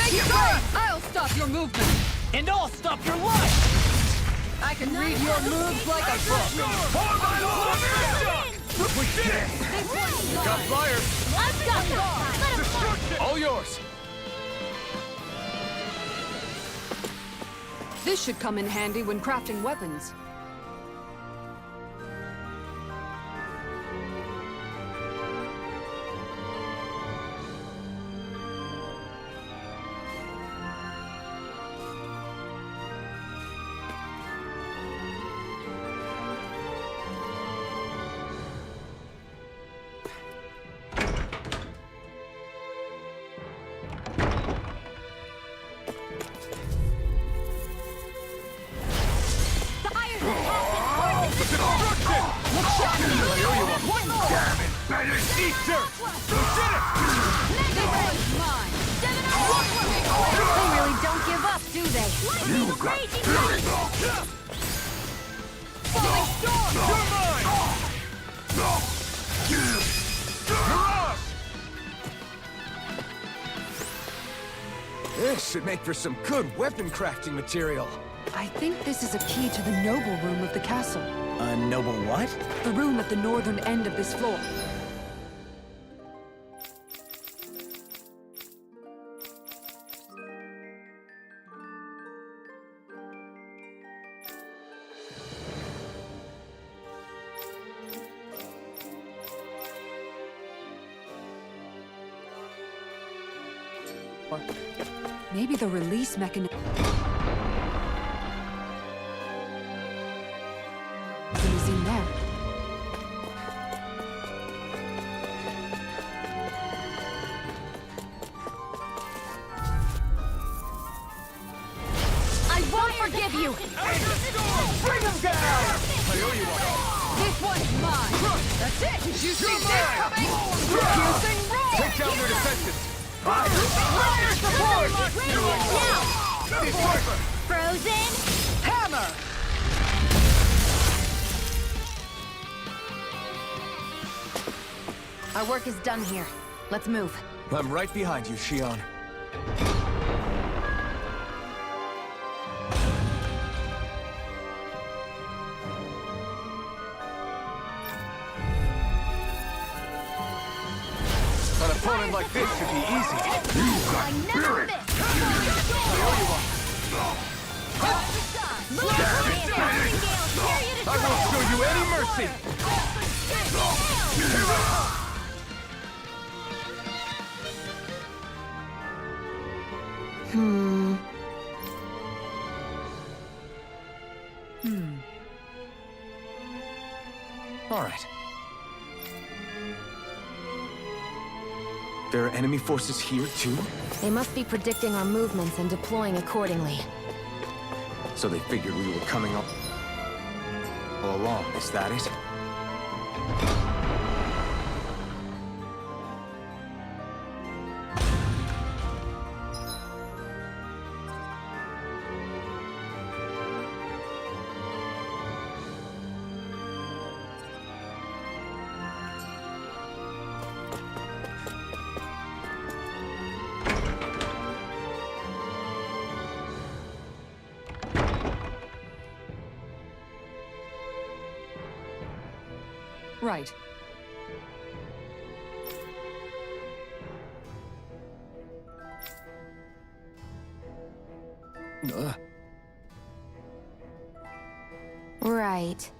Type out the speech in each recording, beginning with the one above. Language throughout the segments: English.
Take it back! I'll stop your movement! And I'll stop your life! I can read your moves like a book! We did it! You Got flyers! I've got them! Let 'em fly! All yours! This should come in handy when crafting weapons. They really don't give up, do they? You got This should make for some good weapon crafting material. I think this is a key to the noble room of the castle. A noble what? The room at the northern end of this floor. Or maybe the release mechanism is in there. I won't forgive you! Bring him down! I owe you one. This one's mine! That's it! Did you see You're this mine! coming? Piercing roll! Take down their defenses! Fire support! Radiant now! Ps4! Frozen! Hammer! Our work is done here. Let's move. I'm right behind you, Shion. An opponent like this should be easy. I never miss! I won't show you any mercy! All right. There are enemy forces here, too? They must be predicting our movements and deploying accordingly. So they figured we were coming up all along, is that it? Right. Right.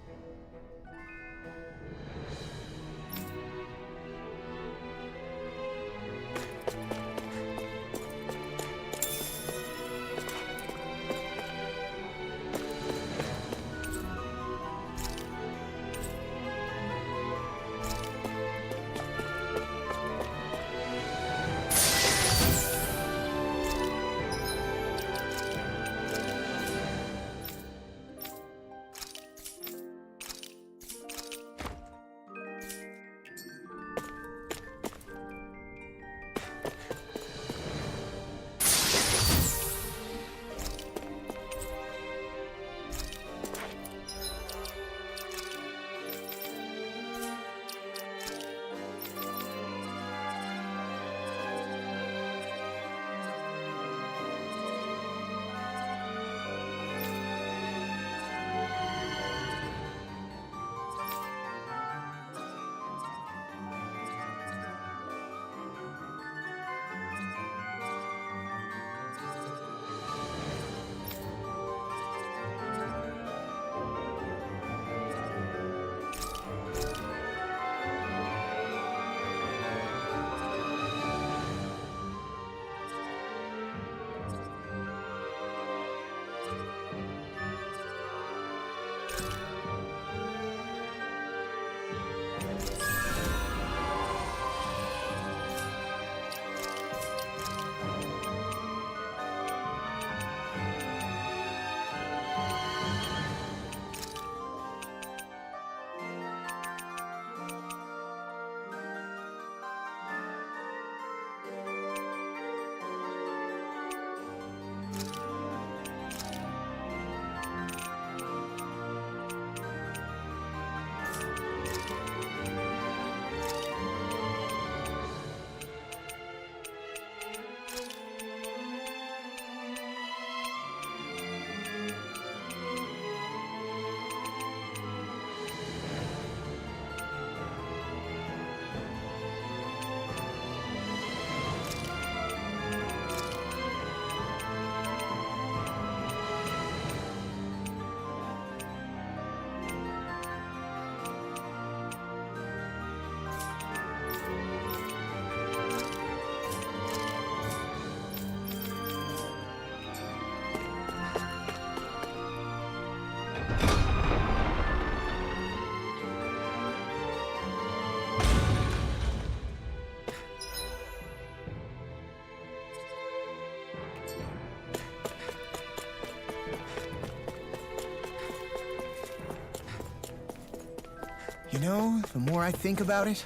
You know, the more I think about it,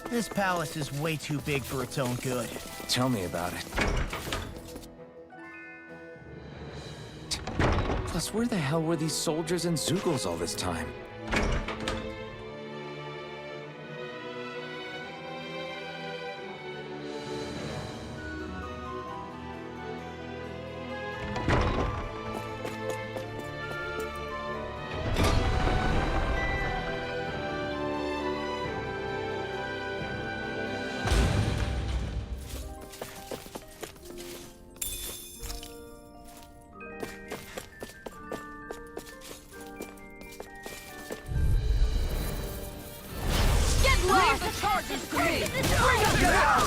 this palace is way too big for its own good. Tell me about it. Plus, where the hell were these soldiers and Zeugles all this time? Leave the charges to me! Bring them down!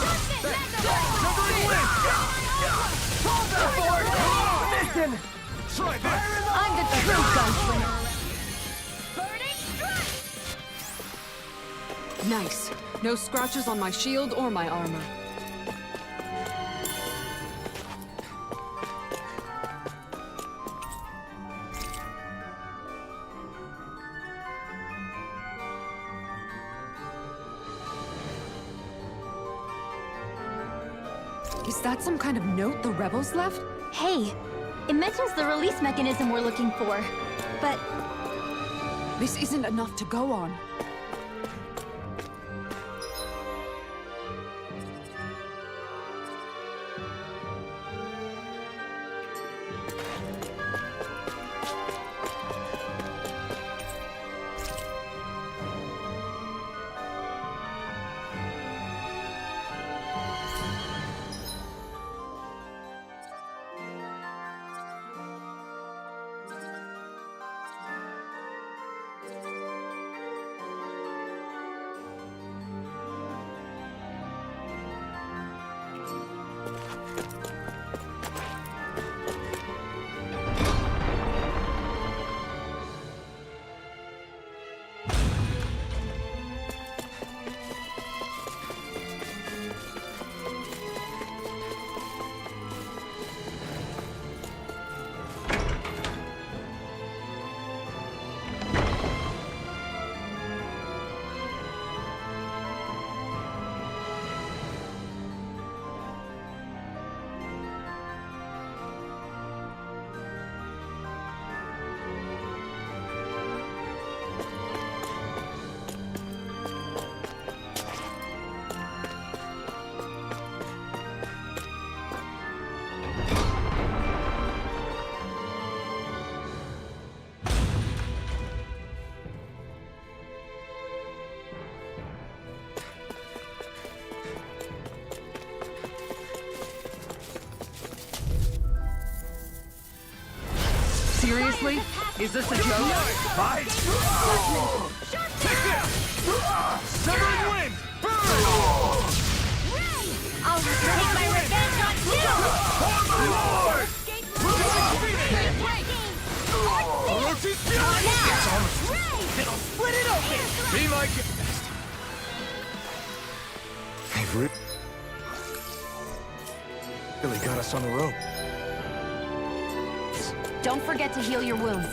Mission! I'm the true gunslinger! Nice. No scratches on my shield or my armor. Is that some kind of note the rebels left? Hey, it mentions the release mechanism we're looking for, but This isn't enough to go on. Seriously? Is this a joke? Fight! Take this! Severing wind! I'll take my revenge on you! On my lord! It'll split it open! Be my guest! They've really got us on the rope. Don't forget to heal your wounds.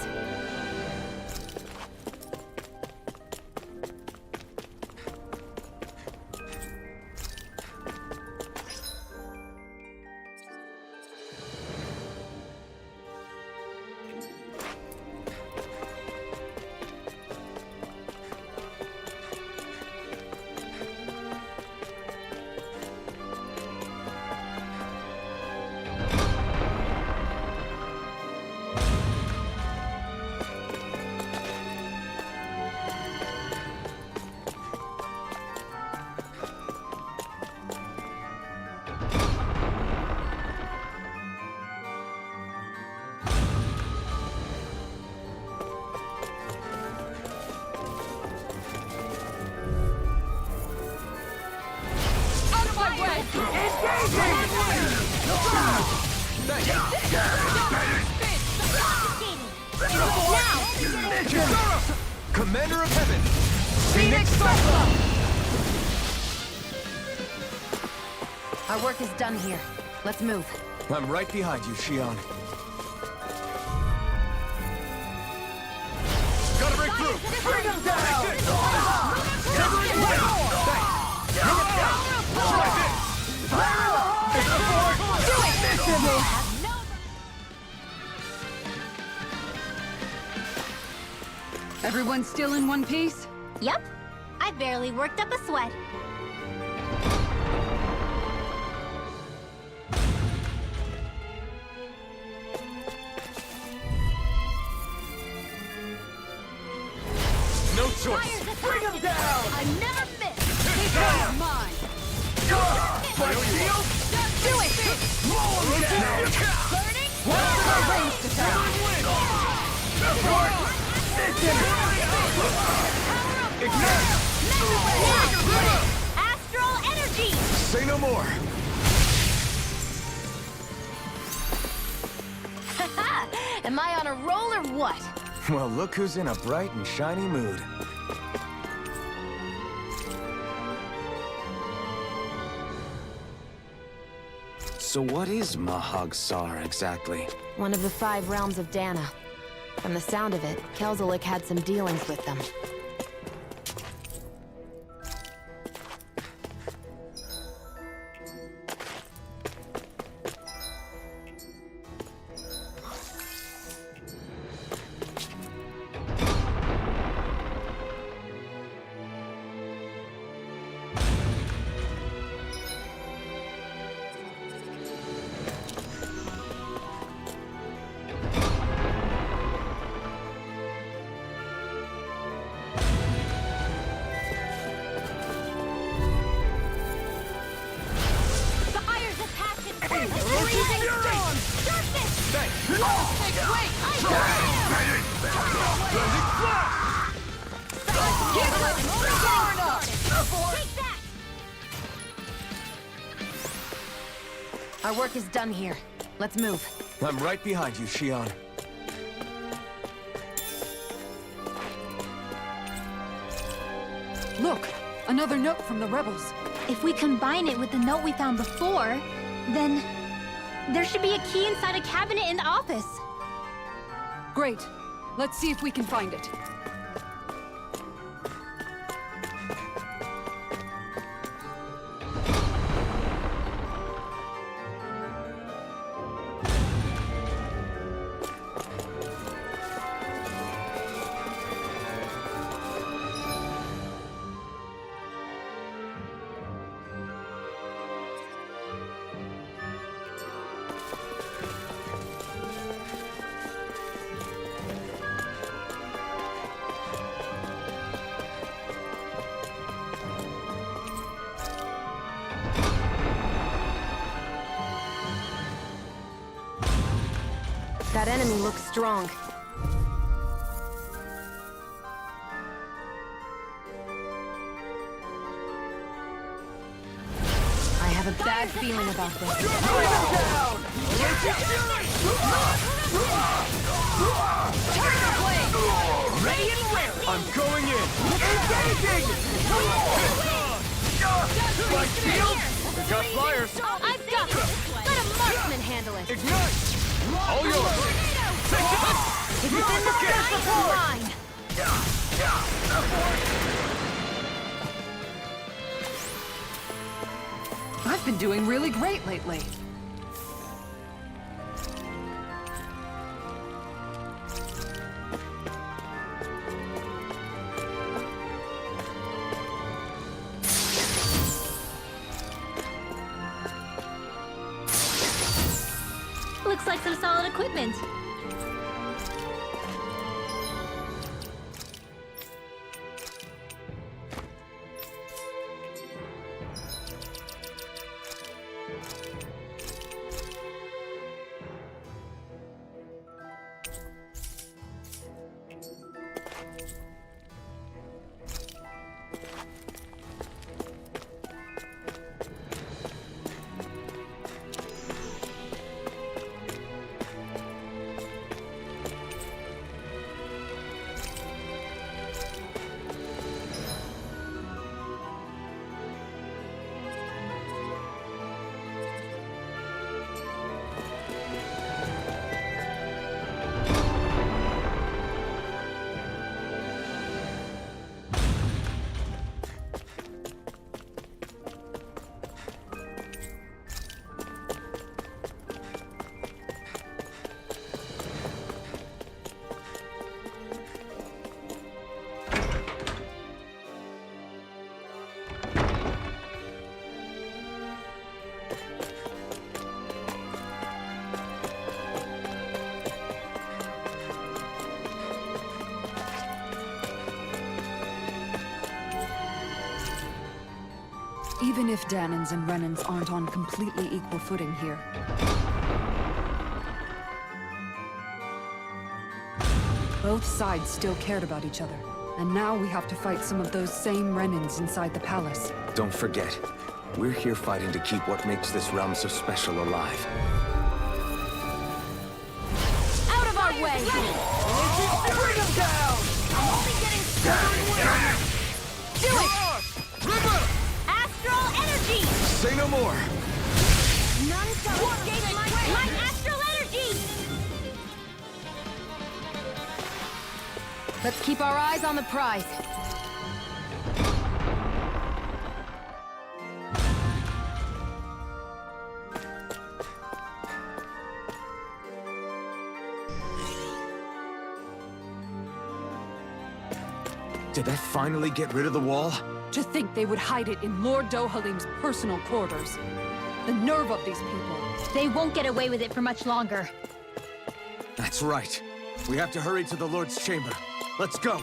Commander of Heaven! Phoenix Cyclone! Our work is done here. Let's move. I'm right behind you, Shion. Gotta break through! Bring him down! Everyone still in one piece? Yep. I barely worked up a sweat. No choice. Bring him down! I never miss! This one's mine! My shield? Do it! Burning? Ranged attack! Astral energy! Say no more. Am I on a roll or what? Well, look who's in a bright and shiny mood. So what is Mahag-Sar exactly? One of the 5 realms of Dana. From the sound of it, Kelzelik had some dealings with them. Fires of passion! Freezing storm! Darkness! Take that! Our work is done here. Let's move. I'm right behind you, Shion. Look! Another note from the rebels. If we combine it with the note we found before, then there should be a key inside a cabinet in the office. Great. Let's see if we can find it. That enemy looks strong. I have a bad feeling about this. Ready and wary. I'm going in. Engaging! My shield? We got flyers. I've got this! Let a marksman handle it! Ignite! All yours. If it's in the sky, it's mine! I've been doing really great lately. Looks like some solid equipment. Even if Danans and Renans aren't on completely equal footing here. Both sides still cared about each other. And now we have to fight some of those same Renans inside the palace. Don't forget, we're here fighting to keep what makes this realm so special alive. Out of our way! Bring him down! I'm only getting started. Do it! Astral energy! Say no more! None shall escape my astral energy! Let's keep our eyes on the prize. Did that finally get rid of the wall? To think they would hide it in Lord Dohalim's personal quarters. The nerve of these people. They won't get away with it for much longer. That's right. We have to hurry to the Lord's chamber. Let's go!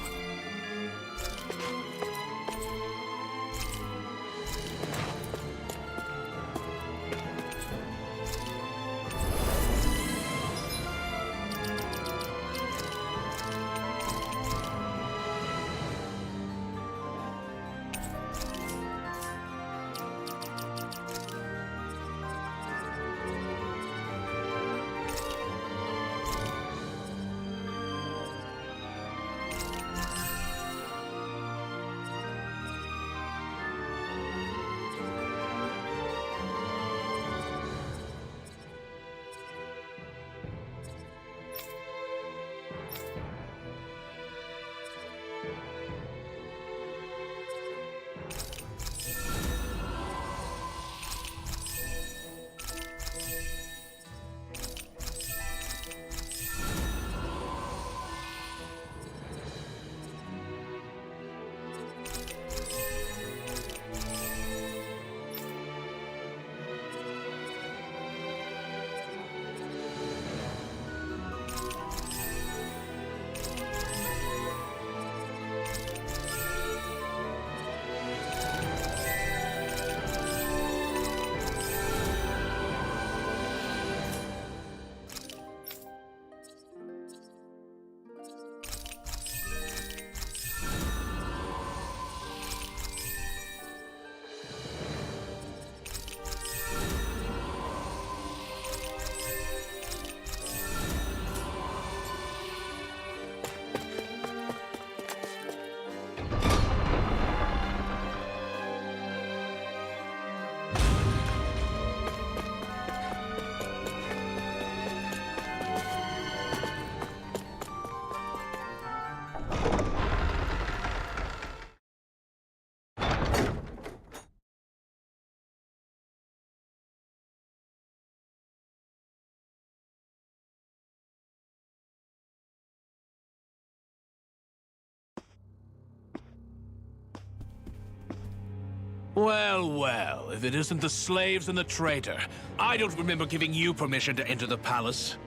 Well, well, if it isn't the slaves and the traitor. I don't remember giving you permission to enter the palace.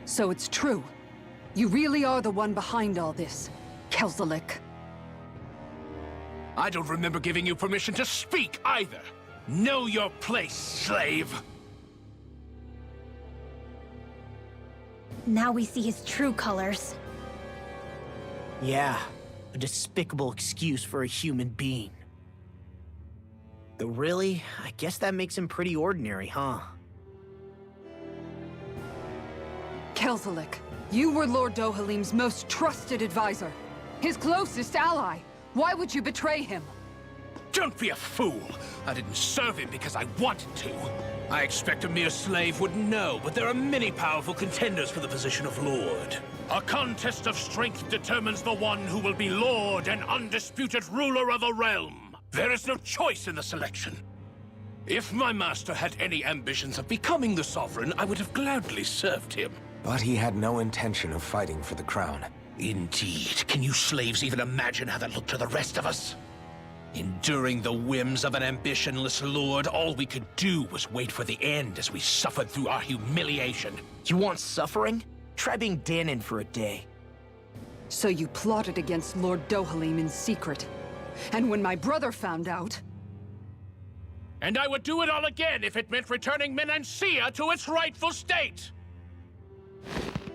So it's true. You really are the one behind all this, Kelzelik. I don't remember giving you permission to speak either. Know your place, slave! Now we see his true colors. Yeah, a despicable excuse for a human being. Though really, I guess that makes him pretty ordinary, huh? Kelzelik, you were Lord Dohalim's most trusted advisor. His closest ally. Why would you betray him? Don't be a fool! I didn't serve him because I wanted to. I expect a mere slave wouldn't know, but there are many powerful contenders for the position of Lord. A contest of strength determines the one who will be Lord and undisputed ruler of a realm. There is no choice in the selection. If my master had any ambitions of becoming the sovereign, I would have gladly served him. But he had no intention of fighting for the crown. Indeed. Can you slaves even imagine how that looked to the rest of us? Enduring the whims of an ambitionless lord, all we could do was wait for the end as we suffered through our humiliation. You want suffering? Try being Danon for a day. So you plotted against Lord Dohalim in secret. And when my brother found out... And I would do it all again if it meant returning Menancia to its rightful state!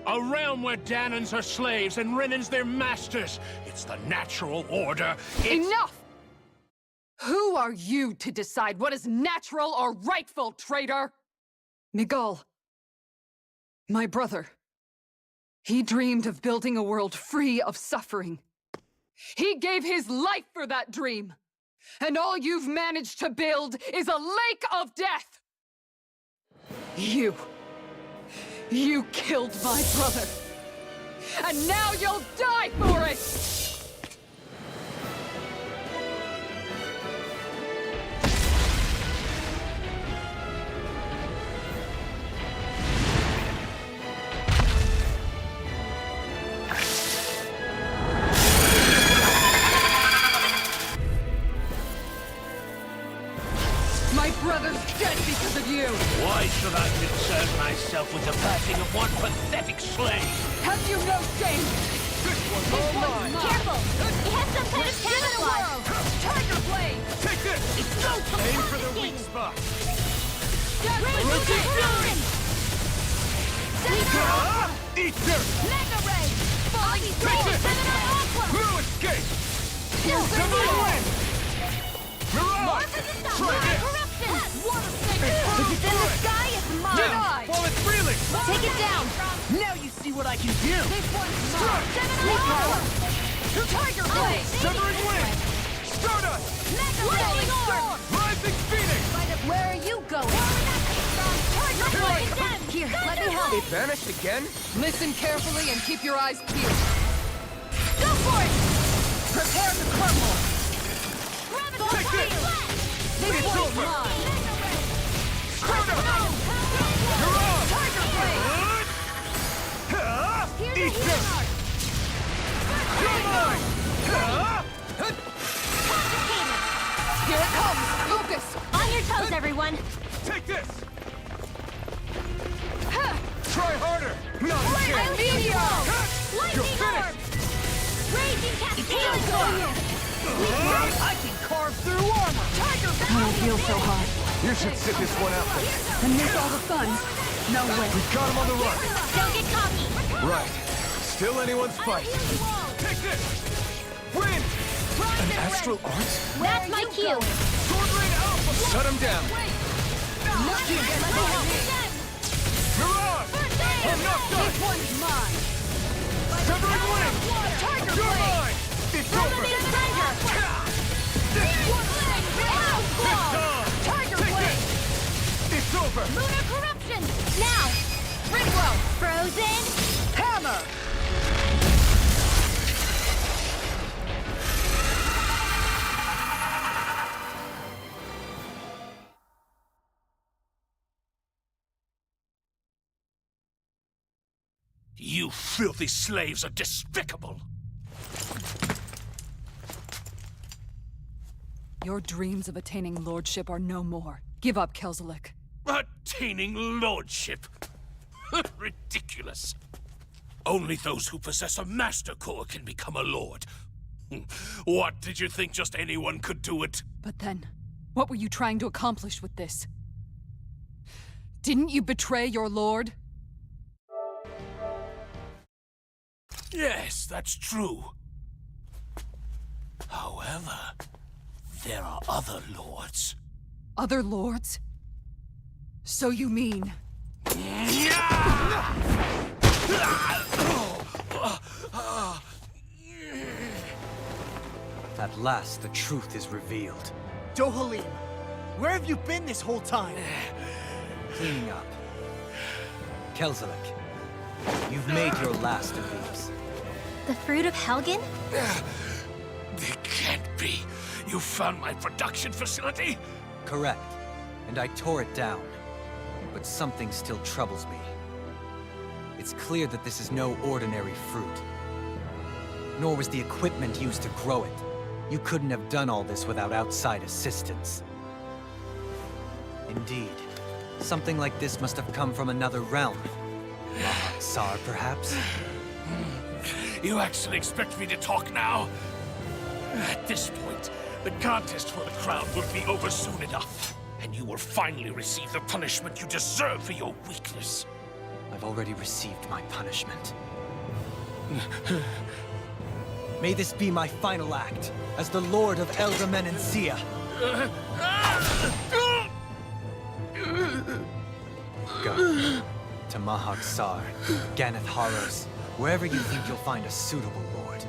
A realm where Danans are slaves and Renans their masters. It's the natural order. Enough! Who are you to decide what is natural or rightful, traitor? Miguel, my brother, he dreamed of building a world free of suffering. He gave his life for that dream. And all you've managed to build is a lake of death! You killed my brother. And now you'll die for it! My brother's dead because of you! Why should I concern myself with the passing of one pathetic slave? Have you no shame? This one's all mine! Careful! It has some kind of camouflage! Tiger Blade! Take this! It's so Aim for the confiscating. weak spot! Raging Corruption! Eat dirt! Mega Ray! Falling Storm! Aqua! No escape! Silver Win! Mirage! Try this! Corruption! If it's in the sky, it's mine! Denied! While it's reeling! Take it down! Now you see what I can do! This one's mine! Gemini! Tiger Blade! Severing wind! Stardust! Mega Ray! Storm! Rising Phoenix! Where are you going? Tiger Blade! Here, let me help! It vanished again? Listen carefully and keep your eyes peeled. Go for it! Prepare to crumble! Take this! This It's one's over! mine! Stardust! Mirage! Tiger Blade! Eat dirt! You're mine! Here it comes! Focus! On your toes, everyone! Take this! Try harder! Not a And chance! Meteor! You're Lightning finished! Orb! Raging Cascade Storm! I can carve through armor! Tiger I don't feel so hot. You should sit this one out then. And miss all the fun. No way. We've got him on the run. Don't get cocky! Right. Still anyone's fight. Take this! Wind! An astral art? That's my cue! Sword Rain Alpha! Shut him down! Mirage! I'm not done! This one's mine! Severing wind! Tiger You're Blade! mine! It's over! This time! Tiger Take Blade! this! It's over! Lunar Corruption! Now! Ringlow! Frozen! Hammer! You filthy slaves are despicable! Your dreams of attaining lordship are no more. Give up, Kelzelik. Attaining lordship! Ridiculous! Only those who possess a master core can become a lord. What, did you think just anyone could do it? But then, what were you trying to accomplish with this? Didn't you betray your lord? Yes, that's true. However, there are other lords. Other lords? So you mean... At last, the truth is revealed. Dohalim, where have you been this whole time? Cleaning up. Kelzelik, you've made your last of these. The fruit of Helgen? It can't be. You found my production facility? Correct. And I tore it down. But something still troubles me. It's clear that this is no ordinary fruit. Nor was the equipment used to grow it. You couldn't have done all this without outside assistance. Indeed. Something like this must have come from another realm. Tsar, perhaps? You actually expect me to talk now? At this point, the contest for the crown will be over soon enough, and you will finally receive the punishment you deserve for your weakness. I've already received my punishment. May this be my final act as the Lord of Elder Menencia. Go to Mahak Sar, Ganeth Haros, wherever you think you'll find a suitable lord.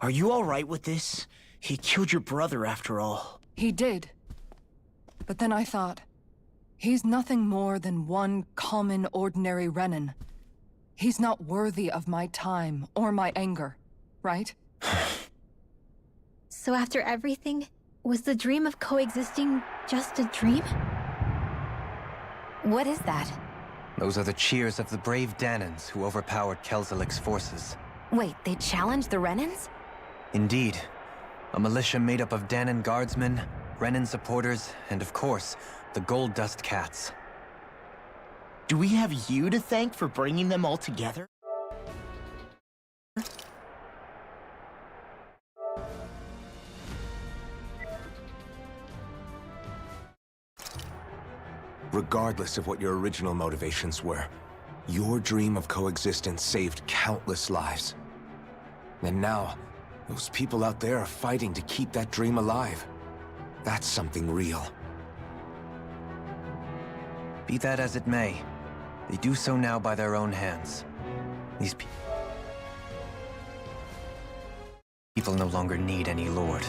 Are you all right with this? He killed your brother after all. He did. But then I thought, he's nothing more than one common, ordinary Renin. He's not worthy of my time or my anger, right? So after everything, was the dream of coexisting just a dream? What is that? Those are the cheers of the brave Danans who overpowered Kelzelik's forces. Wait, they challenged the Renans? Indeed. A militia made up of Danan guardsmen, Renan supporters, and of course, the Gold Dust Cats. Do we have you to thank for bringing them all together? Regardless of what your original motivations were, your dream of coexistence saved countless lives. And now, those people out there are fighting to keep that dream alive. That's something real. Be that as it may, they do so now by their own hands. These people no longer need any lord.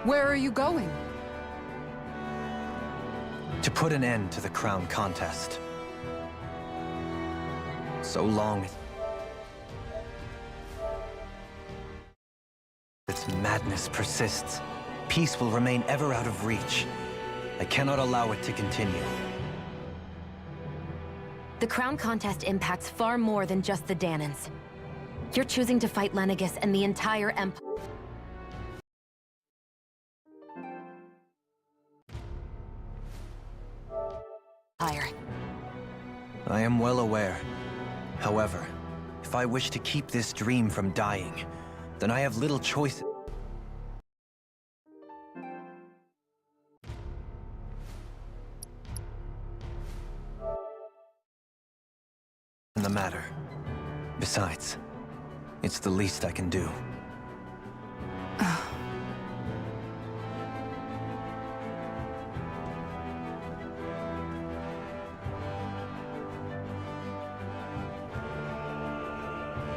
Where are you going? To put an end to the crown contest. So long its madness persists, peace will remain ever out of reach. I cannot allow it to continue. The crown contest impacts far more than just the Danans. You're choosing to fight Lenegis and the entire Empire. I am well aware. However, if I wish to keep this dream from dying, then I have little choice in the matter. Besides, it's the least I can do.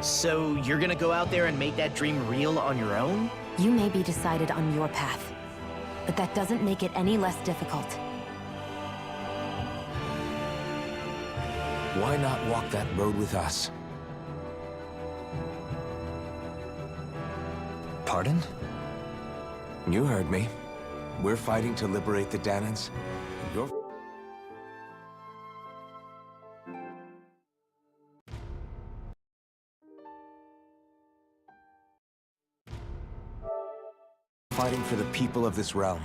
So you're gonna go out there and make that dream real on your own? You may be decided on your path, but that doesn't make it any less difficult. Why not walk that road with us? Pardon? You heard me. We're fighting to liberate the Danans. You're fighting for the people of this realm.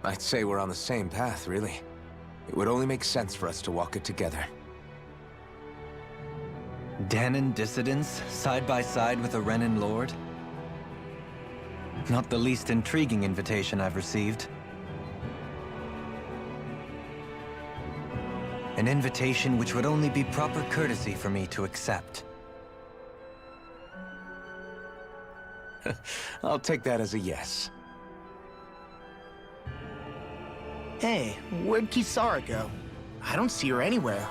I'd say we're on the same path, really. It would only make sense for us to walk it together. Danan dissidents, side by side with a Renan lord? Not the least intriguing invitation I've received. An invitation which would only be proper courtesy for me to accept. I'll take that as a yes. Hey, where'd Kisara go? I don't see her anywhere.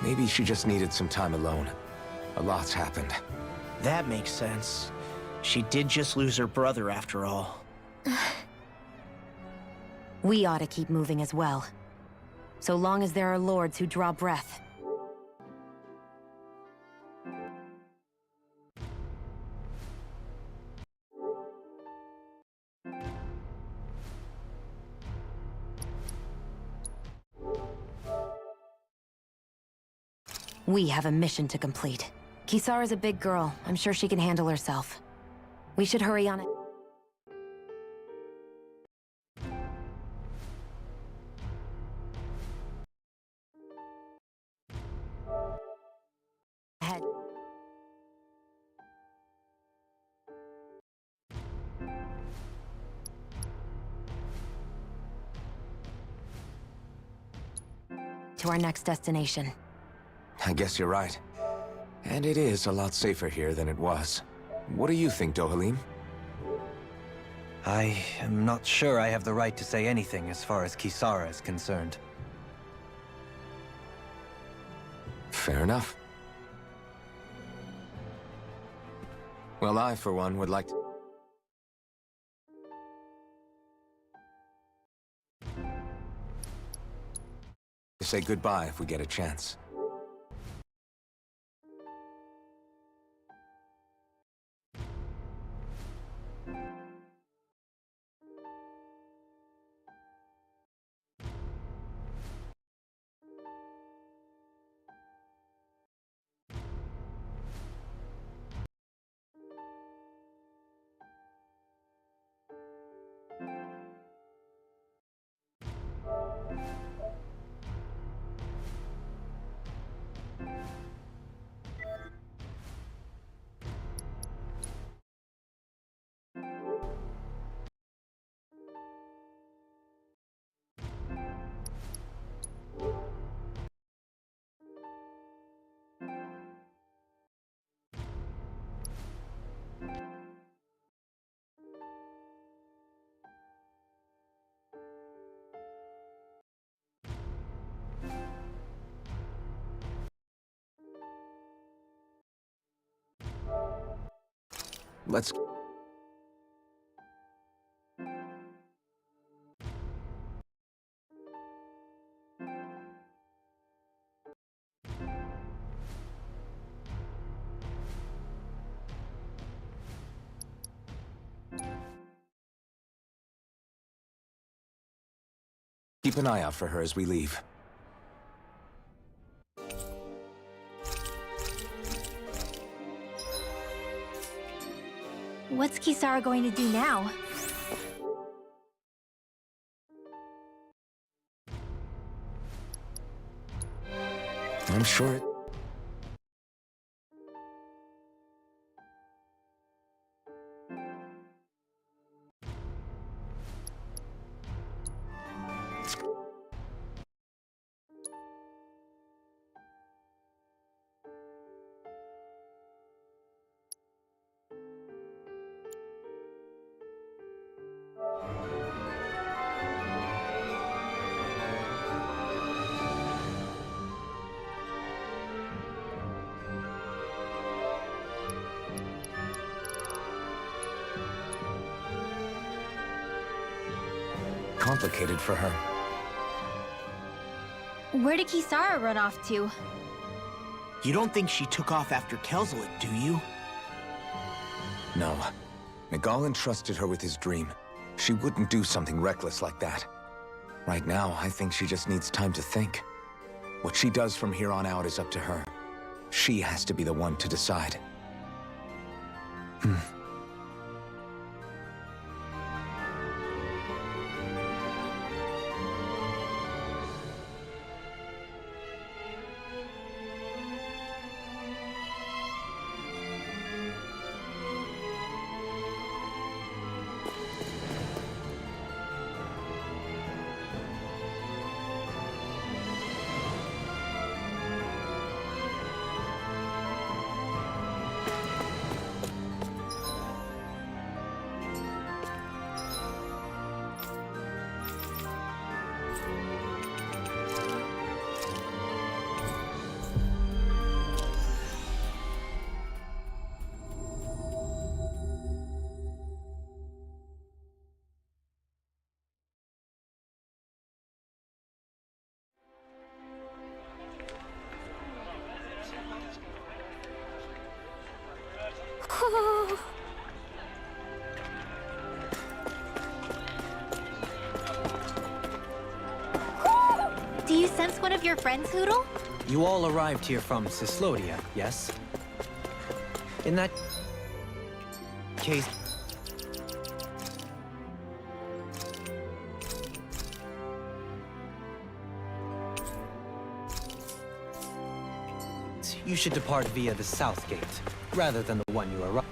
Maybe she just needed some time alone. A lot's happened. That makes sense. She did just lose her brother after all. We ought to keep moving as well. So long as there are lords who draw breath. We have a mission to complete. Kisara's a big girl. I'm sure she can handle herself. We should hurry on it. Ahead. To our next destination. I guess you're right. And it is a lot safer here than it was. What do you think, Dohalim? I am not sure I have the right to say anything as far as Kisara is concerned. Fair enough. Well, I, for one, would like to... say goodbye if we get a chance. Let's... keep an eye out for her as we leave. What's Kisara going to do now? I'm sure it... complicated for her. Where did Kisara run off to? You don't think she took off after Kelzelik, do you? No. Miguel entrusted her with his dream. She wouldn't do something reckless like that. Right now, I think she just needs time to think. What she does from here on out is up to her. She has to be the one to decide. Do you sense one of your friends, Hoodle? You all arrived here from Cislodia, yes? In that case... you should depart via the south gate, rather than the one you arrived.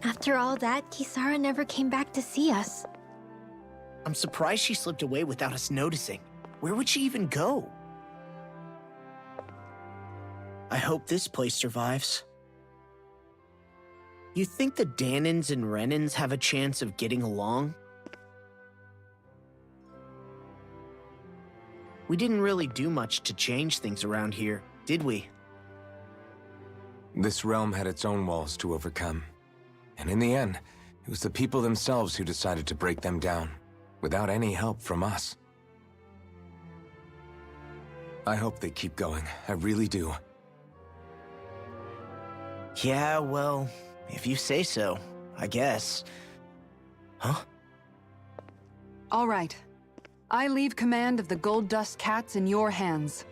After all that, Kisara never came back to see us. I'm surprised she slipped away without us noticing. Where would she even go? I hope this place survives. You think the Danans and Renans have a chance of getting along? We didn't really do much to change things around here, did we? This realm had its own walls to overcome. And in the end, it was the people themselves who decided to break them down, without any help from us. I hope they keep going, I really do. Yeah, well, if you say so, I guess. Huh? All right. I leave command of the Gold Dust Cats in your hands.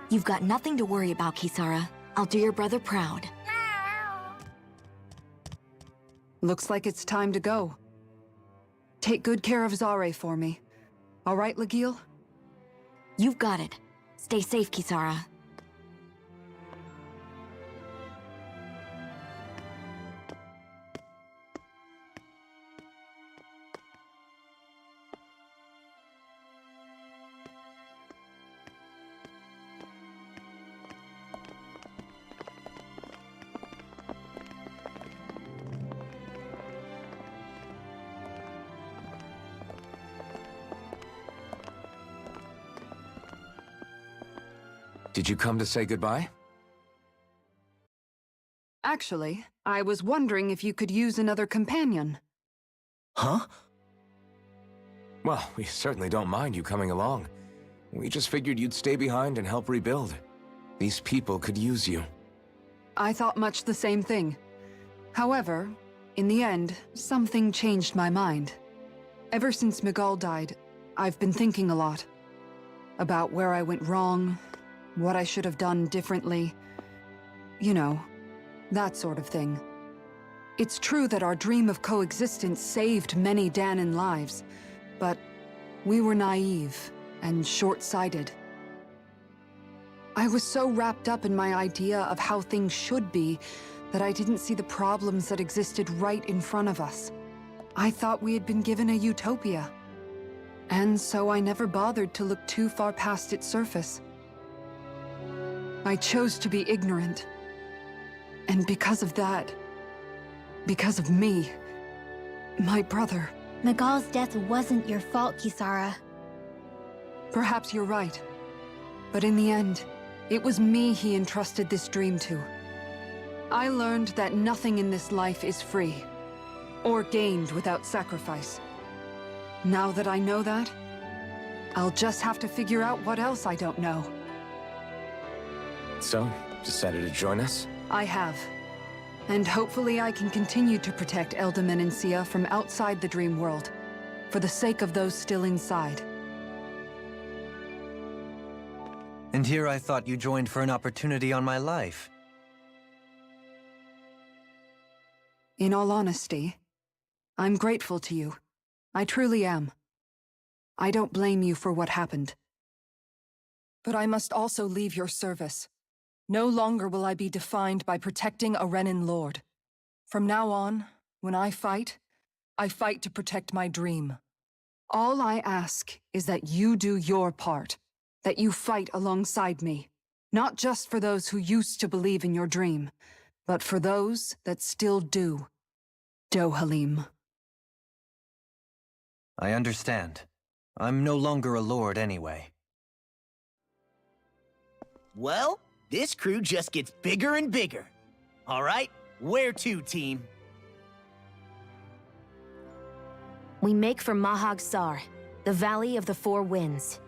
You've got nothing to worry about, Kisara. I'll do your brother proud. Looks like it's time to go. Take good care of Zare for me. All right, Legil? You've got it. Stay safe, Kisara. Did you come to say goodbye? Actually, I was wondering if you could use another companion. Huh? Well, we certainly don't mind you coming along. We just figured you'd stay behind and help rebuild. These people could use you. I thought much the same thing. However, in the end, something changed my mind. Ever since Miguel died, I've been thinking a lot. About where I went wrong, what I should have done differently. You know, that sort of thing. It's true that our dream of coexistence saved many Danan lives, but we were naive and short-sighted. I was so wrapped up in my idea of how things should be that I didn't see the problems that existed right in front of us. I thought we had been given a utopia. And so I never bothered to look too far past its surface. I chose to be ignorant. And because of that, because of me, my brother... Miguel's death wasn't your fault, Kisara. Perhaps you're right. But in the end, it was me he entrusted this dream to. I learned that nothing in this life is free, or gained without sacrifice. Now that I know that, I'll just have to figure out what else I don't know. So, decided to join us? I have. And hopefully I can continue to protect Eldaman and Sia from outside the dream world, for the sake of those still inside. And here I thought you joined for an opportunity on my life. In all honesty, I'm grateful to you. I truly am. I don't blame you for what happened. But I must also leave your service. No longer will I be defined by protecting a Renan lord. From now on, when I fight to protect my dream. All I ask is that you do your part, that you fight alongside me, not just for those who used to believe in your dream, but for those that still do. Dohalim. I understand. I'm no longer a lord anyway. Well, this crew just gets bigger and bigger. All right, where to, team? We make for Mahag Sar, the Valley of the Four Winds.